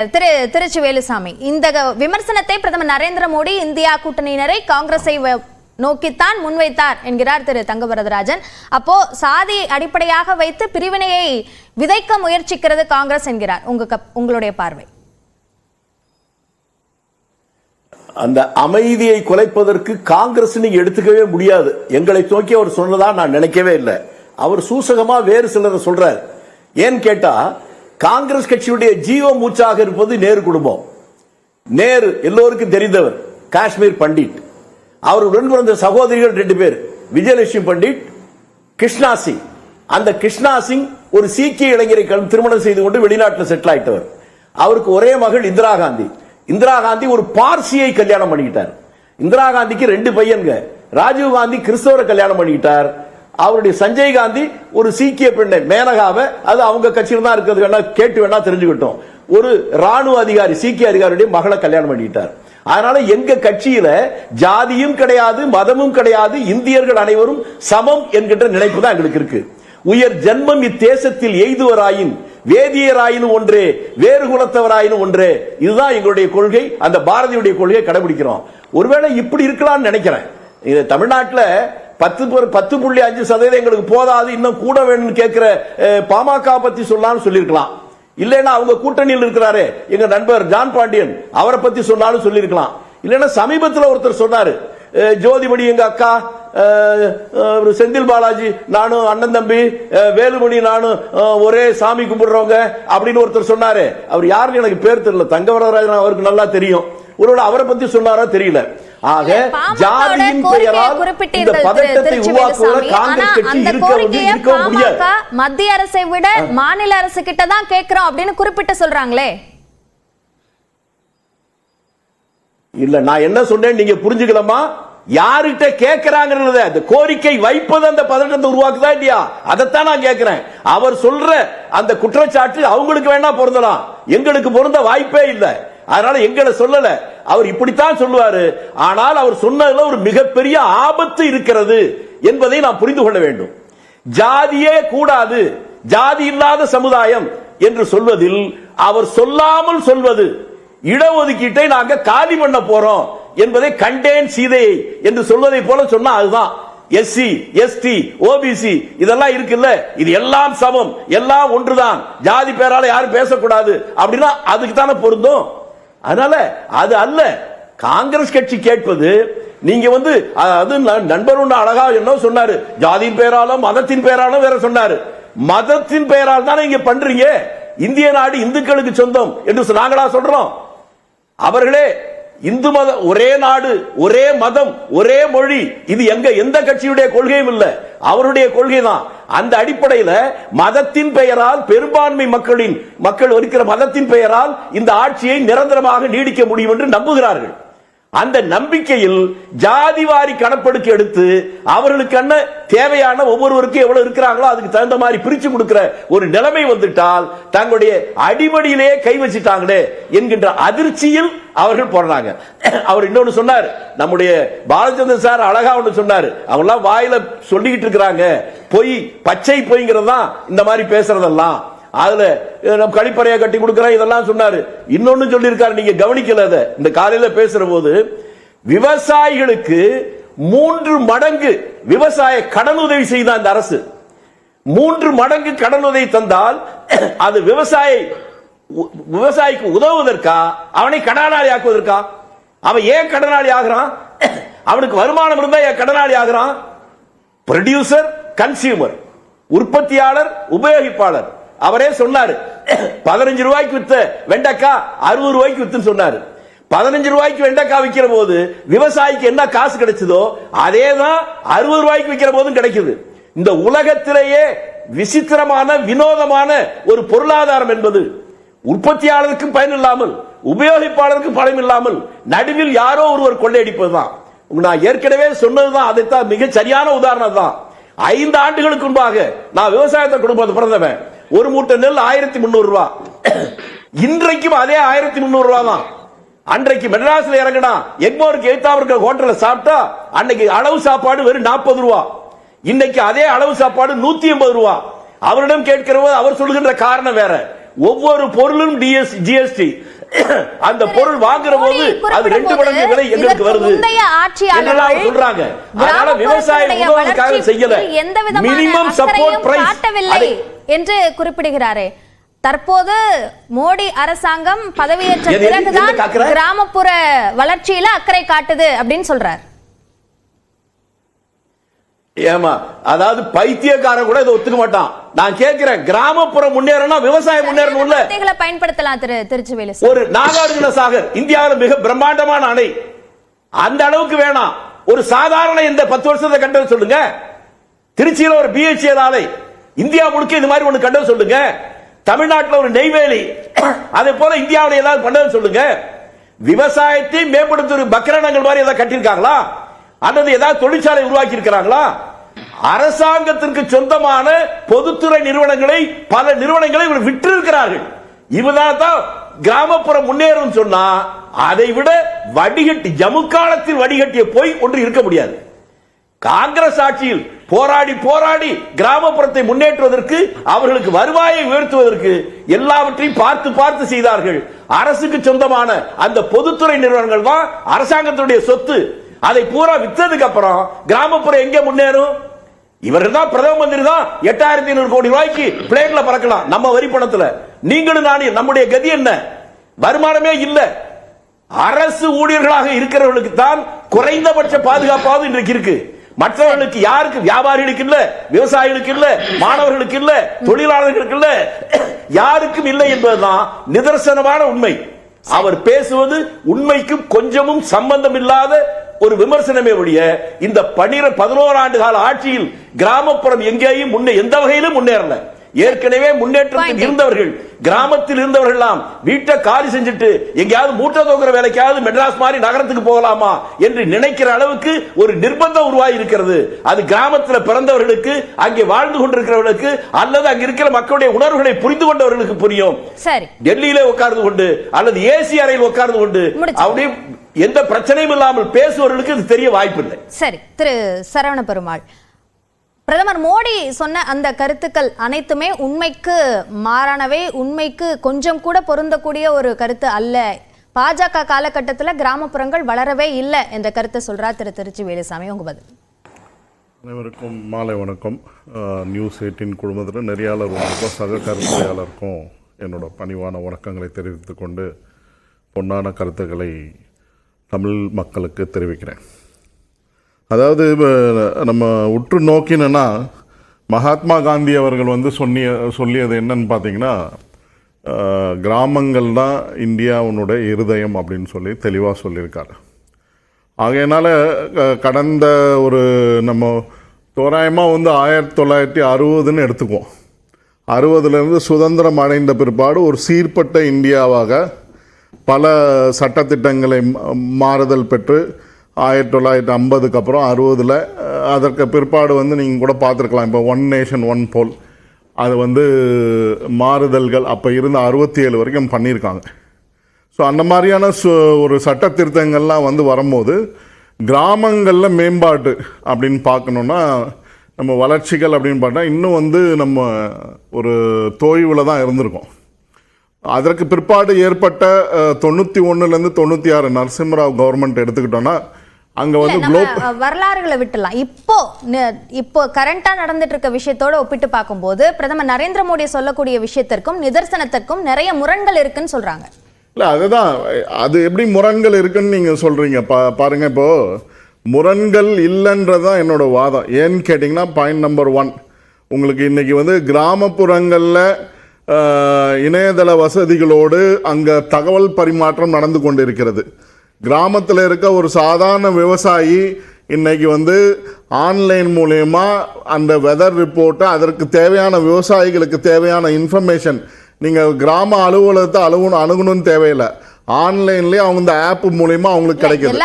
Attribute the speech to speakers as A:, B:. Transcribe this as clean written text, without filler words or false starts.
A: திருச்சி வேலுசாமி, இந்த விமர்சனத்தை பிரதமர் நரேந்திர மோடி இந்தியா கூட்டணியினரை காங்கிரஸை நோக்கித்தான் முன்வைத்தார் என்கிறார் திரு தங்கவரதராஜன். அப்போ சாதி அடிப்படையாக வைத்து பிரிவினையை விதைக்க முயற்சிக்கிறது காங்கிரஸ் என்கிறார். உங்களுடைய பார்வை?
B: அந்த அமைதியை குலைப்பதற்கு காங்கிரஸ் நீங்க எடுத்துக்கவே முடியாது. எங்களை நோக்கி அவர் சொன்னதா நான் நினைக்கவே இல்லை. அவர் சூசகமா வேறு சிலரை சொல்றார். ஏன் கேட்டா, காங்கிரஸ் கட்சியுடைய ஜீவ மூச்சாக இருப்பது நேரு குடும்பம். நேரு எல்லோருக்கும் தெரிந்தவர், காஷ்மீர் பண்டிட். அவருடன் பிறந்த சகோதரிகள் 2 பேர், விஜயலட்சுமி பண்டிட், கிருஷ்ணா சிங். அந்த கிருஷ்ணா சிங் ஒரு சீக்கிய இளைஞரை திருமணம் செய்து கொண்டு வெளிநாட்டில் செட்டில் ஆயிட்டவர். அவருக்கு ஒரே மகள் இந்திரா காந்தி. இந்திரா காந்தி ஒரு பார்சியை கல்யாணம் பண்ணிக்கிட்டார். இந்திரா காந்திக்கு 2 பையன்க. ராஜீவ் காந்தி கிறிஸ்தவரை கல்யாணம் பண்ணிக்கிட்டார். அவருடைய சஞ்சய் காந்தி ஒரு சீக்கிய பெண்ணை, மேனகாவை, அது அவங்க கட்சியில் தான் இருக்கிறது, வேணா கேட்டு வேணா தெரிஞ்சுக்கிட்டோம், ஒரு ராணுவ அதிகாரி, சீக்கிய அதிகாரியுடைய மகளை கல்யாணம் பண்ணிட்டார். அதனால எங்க கட்சியில ஜாதியும் கிடையாது, மதமும் கிடையாது, இந்தியர்கள் அனைவரும் சமம் என்கின்ற நினைப்பு தான் எங்களுக்கு இருக்கு. உயர் ஜன்மம் இத்தேசத்தில் எய்துவராயின் வேதியராயினும் ஒன்றே, வேறு குலத்தவராயினும் ஒன்றே. இதுதான் எங்களுடைய கொள்கை. அந்த பாரதியுடைய கொள்கையை கடைபிடிக்கிறோம். ஒருவேளை இப்படி இருக்கலாம்னு நினைக்கிறேன். இது தமிழ்நாட்டில் 10.5% எங்களுக்கு போதாது, இன்னும் கூட வேணும்னு கேட்கிற பாமக பத்தி சொல்லலாம்னு சொல்லியிருக்கலாம். இல்லைன்னா அவங்க கூட்டணியில் இருக்கிறாரு எங்க நண்பர் ஜான் பாண்டியன், அவரை பத்தி சொன்னாலும் சொல்லியிருக்கலாம். இல்லைன்னா சமீபத்தில் ஒருத்தர் சொன்னாரு, ஜோதிமணி எங்க அக்கா, செந்தில் பாலாஜி நானும் அண்ணன் தம்பி, வேலுமணி நானும் ஒரே சாமி கும்பிடுறவங்க அப்படின்னு ஒருத்தர் சொன்னாரு. அவர் யாருன்னு எனக்கு பேர் தெரியல, தங்கவரதராஜன் அவருக்கு நல்லா தெரியும். ஒருவேளை அவரை பத்தி சொன்னாரா தெரியல. ஆக ஜாதியின் பெயரால் இந்த பதட்டத்தை உருவாக்குவத காங்கிரஸ் கட்சி இருக்க முடியாது.
A: மத்திய அரசை விட மாநில அரசு கிட்ட தான் கேட்கிறோம் அப்படின்னு குறிப்பிட்டு சொல்றாங்களே.
B: இல்ல, நான் என்ன சொன்னேன் நீங்க புரிஞ்சுக்கலாமா? யார்கிட்ட கேட்கிறாங்கிறத, அந்த கோரிக்கை வைப்பது அந்த பதட்டத்தை உருவாக்குதா இல்லையா, அதைத்தான் நான் கேட்கிறேன். அவர் சொல்ற அந்த குற்றச்சாட்டு அவங்களுக்கு வேணா பொருந்தலாம், எங்களுக்கு பொருந்த வாய்ப்பே இல்லை. அதனால எங்களை சொல்லல, அவர் இப்படித்தான் சொல்லுவாரு. ஆனால் அவர் சொன்னதுல ஒரு மிகப்பெரிய ஆபத்து இருக்கிறது என்பதை நாம் புரிந்து கொள்ள வேண்டும். ஜாதியே கூடாது, ஜாதி இல்லாத சமுதாயம் என்று சொல்வதில் அவர் சொல்லாமல் சொல்வது, இடஒதுக்கீட்டை நாங்க காலி பண்ண போறோம் என்பதை கண்டேன் சீதையை என்று சொல்வதை போல சொன்னா அதுதான். எஸ்சி, எஸ்டி, ஓபிசி இதெல்லாம் இருக்குல்ல, இது எல்லாம் சமம், எல்லாம் ஒன்றுதான், ஜாதி பேரால யாரும் பேசக்கூடாது அப்படின்னா அதுக்கு தானே பொருந்தும். அதனால அது அல்ல காங்கிரஸ் கட்சி கேட்பது. நீங்க அது நண்பர் ஒன்று அழகா என்ன சொன்னாரு, ஜாதியின் பெயராலும் மதத்தின் பெயராலும் வேற சொன்னாரு. மதத்தின் பெயரால் தானே இங்க பண்றீங்க. இந்திய நாடு இந்துக்களுக்கு சொந்தம் என்று நாங்களா சொல்றோம்? அவர்களே இந்து மதம், ஒரே நாடு, ஒரே மதம், ஒரே மொழி, இது எந்த கட்சியுடைய கொள்கையும் இல்ல, அவருடைய கொள்கை தான். அந்த அடிப்படையில் மதத்தின் பெயரால், பெரும்பான்மை மக்கள் இருக்கிற மதத்தின் பெயரால் இந்த ஆட்சியை நிரந்தரமாக நீடிக்க முடியும் என்று நம்புகிறார்கள். அந்த நம்பிக்கையில் ஜாதிவாரி கணக்கெடுக்க எடுத்து அவர்களுக்கு தேவையான ஒவ்வொருவருக்கும் எவ்வளவு இருக்கிறாங்களோ அதுக்கு தகுந்த மாதிரி பிரிச்சு கொடுக்கிற ஒரு நிலைமை வந்துட்டால் தங்களுடைய அடிமடியிலே கை வச்சிட்டாங்களே என்கின்ற அதிர்ச்சியில் அவர்கள் போறாங்க. அவர் இன்னொன்னு சொன்னார், நம்முடைய பாலச்சந்திரன் சார் அழகா ஒன்று சொன்னார். அவங்க எல்லாம் வாயில சொல்லிக்கிட்டு இருக்கிறாங்க, பொய், பச்சை பொய்ங்கிறதா இந்த மாதிரி பேசுறதெல்லாம், அதுல நம்ம கழிப்பறையை கட்டி கொடுக்கிறோம் இதெல்லாம் சொன்னாரு. இன்னொன்னு சொல்லி இருக்காரு, நீங்க கவனிக்கல. இந்த காலையில பேசுற போது விவசாயிகளுக்கு 3 மடங்கு விவசாய கடன் உதவி செய்த அந்த அரசு. 3 மடங்கு கடன் உதவி தந்தால் அது விவசாயிக்கு உதவுவதற்கா, அவனை கடனாளி ஆக்குவதற்கா? அவன் ஏன் கடனாளி ஆகிறான்? அவனுக்கு வருமானம் இருந்தா ஏன் கடனாளி ஆகிறான்? ப்ரொடியூசர், கன்சியூமர், உற்பத்தியாளர், உபயோகிப்பாளர். அவரே சொன்னாரு, 15 ரூபாய்க்கு வித்த வெண்டைக்காய் 60 ரூபாய்க்கு வித்துன்னு சொன்னாரு. 15 ரூபாய்க்கு வெண்டைக்காய் விற்கிற போது விவசாயிக்கு என்ன காசு கிடைச்சதோ அதே தான் 60 ரூபாய்க்கு விற்கிற போதும் கிடைக்குது. இந்த உலகத்திலேயே விசித்திரமான வினோதமான ஒரு பொருளாதாரம் என்பது உற்பத்தியாளருக்கும் பயன் இல்லாமல், உபயோகிப்பாளருக்கும் பலன் இல்லாமல், நடுவில் யாரோ ஒருவர் கொள்ளையடிப்பதுதான். நான் ஏற்கனவே சொன்னதுதான், அதைத்தான் மிக சரியான உதாரணம் தான். 5 ஆண்டுகளுக்கு முன்பாக நான் விவசாயத்தை குடும்பத்தை பிறந்தவன். ஒரு மூட்டை நெல் 1300 ரூபாய். இன்றைக்கும் அதே 1300 ரூபாய் தான். அன்றைக்கு மெட்ராஸ்ல இறங்கினா எக்மோருக்கு எழுத்தாம ஹோட்டல்ல சாப்பிட்டா அன்னைக்கு அளவு சாப்பாடு வெறும் 40 ரூபாய். இன்னைக்கு அதே அளவு சாப்பாடு 180 ரூபாய். அவரிடம் கேட்கிறவோ அவர் சொல்லுகின்ற காரணம் வேற. ஒவ்வொரு பொருளும் ஜிஎஸ்டி. அந்த பொருள் வாங்குற போது அது 2 மடங்கு விலை எங்களுக்கு வருது சொல்றாங்க. அதனால விவசாயிகள் உதவுவதற்காக செய்யல, மினிமம் சப்போர்ட் பிரைஸ்
A: என்று குறிப்பிடுகிறாரே. தற்போது மோடி அரசாங்கம் பதவியேற்ற பிறகுதான் கிராமப்புற வளர்ச்சியில அக்கறை காட்டுது அப்படின்னு சொல்றார்.
B: ஏமா, அதாவது பைத்தியக்காரன் கூட இதை ஒத்துக்க மாட்டான். நான் கேட்கிறேன், கிராமப்புற முன்னேறணும், விவசாயம் முன்னேறணும்.
A: பயன்படுத்தலாம் திருச்சிவேலு.
B: ஒரு நாகார்ஜுன சாகர் இந்தியாவில் மிக பிரம்மாண்டமான அணை, அந்த அளவுக்கு வேணாம். ஒரு சாதாரண இந்த 10 வருஷத்தை கண்டது சொல்லுங்க. திருச்சியில ஒரு பிஹெச்எல் ஆலை, இந்தியா முழுக்க இது மாதிரி ஒண்ணு கண்டது சொல்லுங்க. தமிழ்நாட்டில் ஒரு நெய்வேலி, அதே போல இந்தியாவில் ஏதாவது பண்ணது சொல்லுங்க. விவசாயத்தை மேம்படுத்த பக்ரானங்கள் மாதிரி ஏதாவது கட்டியிருக்காங்களா, அல்லது ஏதாவது தொழிற்சாலை உருவாக்கி இருக்கிறாங்களா? அரசாங்கத்திற்கு சொந்தமான பொதுத்துறை நிறுவனங்களை, பல நிறுவனங்களை விட்டு இருக்கிறார்கள். இவதான் தான் கிராமப்புற முன்னேறும் சொன்னா, அதை விட வடிகட்டி ஜம்மு காலத்தில் வடிகட்டிய போய் ஒன்று இருக்க முடியாது. காங்கிரஸ் ஆட்சியில் போராடி போராடி கிராமப்புறத்தை முன்னேற்றுவதற்கு, அவர்களுக்கு வருவாயை உயர்த்துவதற்கு எல்லாவற்றையும் பார்த்து பார்த்து செய்தார்கள். அரசுக்கு சொந்தமான அந்த பொதுத்துறை நிறுவனங்கள் தான் அரசாங்கத்துடைய சொத்து. அதை பூரா வித்ததுக்கு அப்புறம் கிராமப்புறம் எங்க முன்னேறும்? இவர்கள் தான் பிரதம மந்திரி தான் 8500 கோடி ரூபாய்க்கு பிளேன்ல பறக்கலாம் நம்ம வரி பணத்துல. நீங்களும் நானும் நம்முடைய கதி என்ன? வருமானமே இல்ல. அரசு ஊழியர்களாக இருக்கிறவர்களுக்கு தான் குறைந்தபட்ச பாதுகாப்பாவது இன்றைக்கு இருக்கு. மற்றவர்களுக்கு யாருக்கு? வியாபாரிகளுக்கு இல்ல, விவசாயிகளுக்கு இல்ல, மாணவர்களுக்கு இல்ல, தொழிலாளர்களுக்கு இல்ல, யாருக்கும் இல்லை என்பதுதான் நிதர்சனமான உண்மை. அவர் பேசுவது உண்மைக்கும் கொஞ்சமும் சம்பந்தம் இல்லாத ஒரு விமர்சனமே ஒழிய, இந்த 11 ஆண்டு கால ஆட்சியில் கிராமப்புறம் எங்கேயும் எந்த வகையிலும் முன்னேறல. ஏற்கனவே முன்னேற்றத்தில் இருந்தவர்கள், கிராமத்தில் இருந்தவர்கள் வீட்டை காலி செஞ்சுட்டு எங்கேயாவது மூட்டை தூக்குற வேலைக்காவது மெட்ராஸ் மாதிரி நகரத்துக்கு போகலாமா என்று நினைக்கிற அளவுக்கு ஒரு நிர்பந்தம் உருவாகி இருக்கிறது. அது கிராமத்தில் பிறந்தவர்களுக்கு, அங்கே வாழ்ந்து கொண்டிருக்கிறவர்களுக்கு, அல்லது அங்க இருக்கிற மக்களுடைய உணர்வுகளை புரிந்து கொண்டவர்களுக்கு புரியும்.
A: சரி,
B: டெல்லியில உட்கார்ந்து கொண்டு அல்லது ஏசி அறையில் உட்கார்ந்து கொண்டு அப்படியே எந்த பிரச்சனையும் இல்லாமல் பேசுவவர்களுக்கு இது தெரிய வாய்ப்பில்லை.
A: சரி, திரு சரவண பெருமாள், பிரதமர் மோடி சொன்ன அந்த கருத்துக்கள் அனைத்துமே உண்மைக்கு மாறானவை, உண்மைக்கு கொஞ்சம் கூட பொருந்தக்கூடிய ஒரு கருத்து அல்ல. பாஜக காலகட்டத்தில் கிராமப்புறங்கள் வளரவே இல்லை என்ற கருத்தை சொல்றார் திரு திருச்சி வேலுசாமி. உங்க பதில்.
C: அனைவருக்கும் மாலை வணக்கம். நியூஸ் 18 குழுமத்தில் நெறியாளர் வணக்கம், சக கருத்தையாளருக்கும் என்னோட பணிவான வணக்கங்களை தெரிவித்துக் கொண்டு பொன்னான கருத்துக்களை தமிழ் மக்களுக்கு தெரிவிக்கிறேன். அதாவது நம்ம உற்று நோக்கினா, மகாத்மா காந்தி அவர்கள் வந்து சொல்லியது என்னன்னு பார்த்தீங்கன்னா, கிராமங்கள் தான் இந்தியாவுடைய இருதயம் அப்படின்னு சொல்லி தெளிவாக சொல்லியிருக்காரு. ஆகையினால கடந்த ஒரு நம்ம தோராயமாக வந்து 1960ன்னு எடுத்துக்குவோம். 60லேருந்து சுதந்திரம் அடைந்த பிற்பாடு ஒரு சீர்பட்ட இந்தியாவாக பல சட்டத்திட்டங்களை மாறுதல் பெற்று 1950க்கு அப்புறம் 60ல் அதற்கு பிற்பாடு வந்து நீங்கள் கூட பார்த்துருக்கலாம். இப்போ 1 நேஷன் 1 போல் அது வந்து மாறுதல்கள் அப்போ இருந்து 67 வரைக்கும் பண்ணியிருக்காங்க. ஸோ அந்த மாதிரியான ஒரு சட்ட திருத்தங்கள்லாம் வந்து வரும்போது கிராமங்களில் மேம்பாட்டு அப்படின்னு பார்க்கணுன்னா, நம்ம வளர்ச்சிகள் அப்படின்னு பார்த்தா இன்னும் வந்து நம்ம ஒரு தோய்வில் தான் இருந்திருக்கோம். அதற்கு பிற்பாடு ஏற்பட்ட 91லேருந்து 96 நரசிம்மராவ் கவர்மெண்ட் எடுத்துக்கிட்டோன்னா, அங்க வந்து
A: வரலாறுகளை விட்டுலாம். இப்போ கரண்டா நடந்துட்டு இருக்க விஷயத்தோட ஒப்பிட்டு பார்க்கும்போது பிரதமர் நரேந்திர மோடி சொல்லக்கூடிய விஷயத்திற்கும் நிதர்சனத்திற்கும் நிறைய முரண்கள் இருக்குன்னு சொல்றாங்க.
C: இல்ல, அதுதான், அது எப்படி முரண்கள் இருக்குன்னு நீங்க சொல்றீங்க பாருங்க. இப்போ முரண்கள் இல்லைன்றதான் என்னோட வாதம். ஏன்னு கேட்டிங்கன்னா, பாயிண்ட் நம்பர் 1, உங்களுக்கு இன்னைக்கு வந்து கிராமப்புறங்களில் இணையதள வசதிகளோடு அங்கே தகவல் பரிமாற்றம் நடந்து கொண்டிருக்கிறது. கிராமத்தில் இருக்க ஒரு சாதாரண விவசாயி இன்னைக்கு வந்து ஆன்லைன் மூலயமா அந்த வெதர் ரிப்போர்ட்டை, அதற்கு தேவையான விவசாயிகளுக்கு தேவையான இன்ஃபர்மேஷன் நீங்கள் கிராம அலுவலகத்தை அணுகணும்னு தேவையில்லை. ஆன்லைன்லேயே அவங்க இந்த ஆப் மூலயமா அவங்களுக்கு கிடைக்குது.